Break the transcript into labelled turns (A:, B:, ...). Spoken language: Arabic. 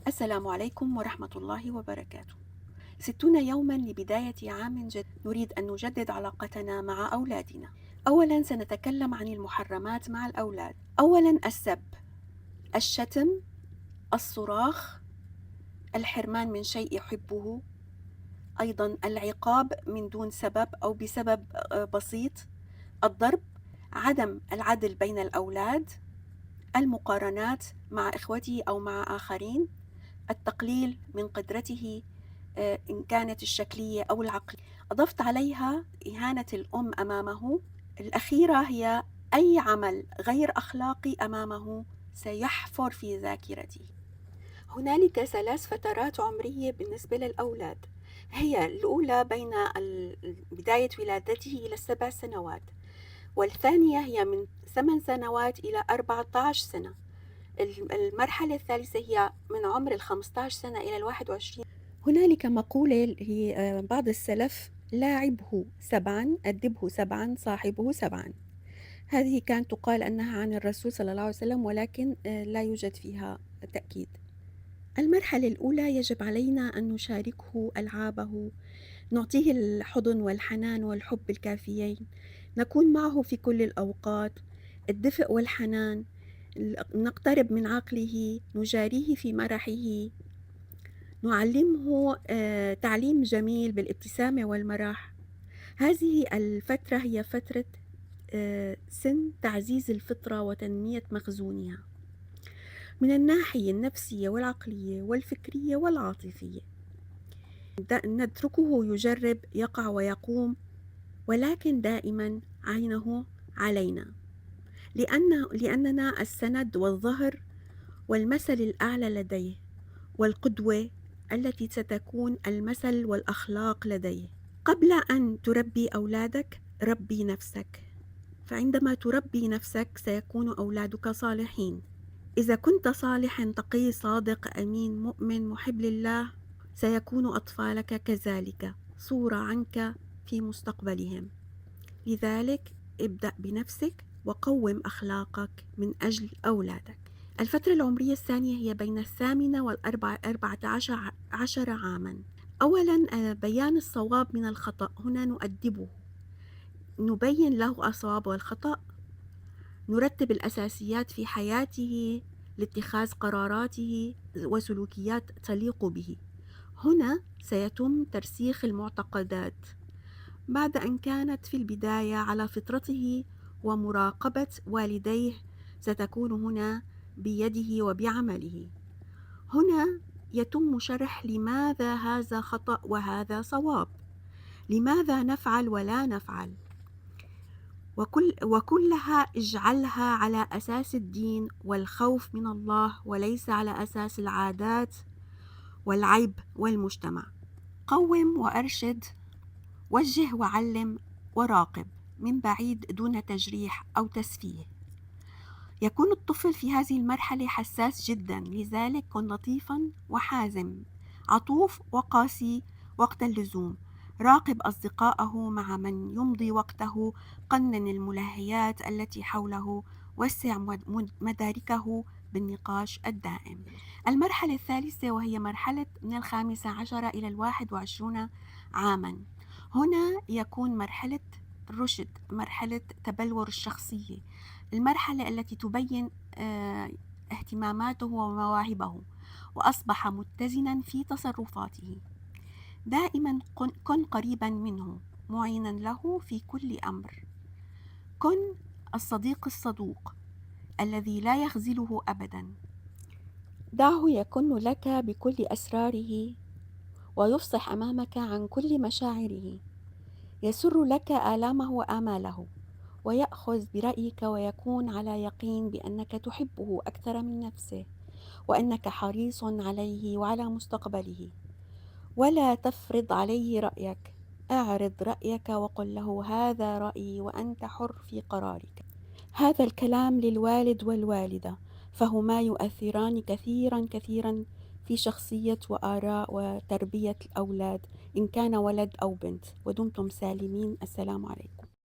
A: السلام عليكم ورحمة الله وبركاته. 60 يوما لبداية عام جديد، نريد أن نجدد علاقتنا مع أولادنا. أولا سنتكلم عن المحرمات مع الأولاد. أولا السب، الشتم، الصراخ، الحرمان من شيء يحبه، أيضا العقاب من دون سبب أو بسبب بسيط، الضرب، عدم العدل بين الأولاد، المقارنات مع إخوته أو مع آخرين، التقليل من قدرته إن كانت الشكلية أو العقلية. أضفت عليها إهانة الأم أمامه. الأخيرة هي أي عمل غير أخلاقي أمامه سيحفر في ذاكرته. هنالك 3 فترات عمرية بالنسبة للأولاد. هي الأولى بين بداية ولادته إلى 7 سنوات، والثانية هي من 8 سنوات إلى 14 سنة. المرحلة الثالثة هي من عمر 15 سنة إلى 21. هنالك مقولة لبعض السلف: لاعبه 7 أدبه 7 صاحبه 7. هذه كانت تقال أنها عن الرسول صلى الله عليه وسلم، ولكن لا يوجد فيها تأكيد. المرحلة الأولى يجب علينا أن نشاركه ألعابه، نعطيه الحضن والحنان والحب الكافيين، نكون معه في كل الأوقات، الدفء والحنان، نقترب من عقله، نجاريه في مرحه، نعلمه تعليم جميل بالابتسامة والمرح. هذه الفترة هي فترة سن تعزيز الفطرة وتنمية مخزونها من الناحية النفسية والعقلية والفكرية والعاطفية. نتركه يجرب، يقع ويقوم، ولكن دائما عينه علينا، لأننا السند والظهر والمثل الأعلى لديه، والقدوة التي ستكون المثل والأخلاق لديه. قبل أن تربي أولادك ربي نفسك، فعندما تربي نفسك سيكون أولادك صالحين. إذا كنت صالحا تقي صادق أمين مؤمن محب لله، سيكون أطفالك كذلك صورة عنك في مستقبلهم. لذلك ابدأ بنفسك وقوم أخلاقك من أجل أولادك. الفترة العمرية الثانية هي بين 8 و14 عاما. أولا بيان الصواب من الخطأ. هنا نؤدبه، نبين له الصواب والخطأ، نرتب الأساسيات في حياته لاتخاذ قراراته وسلوكيات تليق به. هنا سيتم ترسيخ المعتقدات بعد أن كانت في البداية على فطرته، ومراقبة والديه ستكون هنا بيده وبعمله. هنا يتم شرح لماذا هذا خطأ وهذا صواب، لماذا نفعل ولا نفعل، وكلها اجعلها على أساس الدين والخوف من الله، وليس على أساس العادات والعيب والمجتمع. قوم وأرشد، وجه وعلم وراقب من بعيد دون تجريح أو تسفيه. يكون الطفل في هذه المرحلة حساس جدا، لذلك كن لطيفا وحازم، عطوف وقاسي وقت اللزوم. راقب أصدقائه مع من يمضي وقته، قنن الملهيات التي حوله، وسع مداركه بالنقاش الدائم. المرحلة الثالثة وهي مرحلة من 15 إلى 21 عاما. هنا يكون مرحلة الرشد، مرحلة تبلور الشخصية، المرحلة التي تبين اهتماماته ومواهبه، وأصبح متزنا في تصرفاته. دائما كن قريبا منه، معينا له في كل أمر. كن الصديق الصدوق الذي لا يخذله أبدا. دعه يكن لك بكل أسراره، ويفصح أمامك عن كل مشاعره، يسر لك آلامه وآماله، ويأخذ برأيك، ويكون على يقين بأنك تحبه أكثر من نفسه، وأنك حريص عليه وعلى مستقبله. ولا تفرض عليه رأيك، اعرض رأيك وقل له هذا رأيي وأنت حر في قرارك. هذا الكلام للوالد والوالدة، فهما يؤثران كثيرا كثيرا في شخصية وآراء وتربية الأولاد، إن كان ولد أو بنت. ودمتم سالمين. السلام عليكم.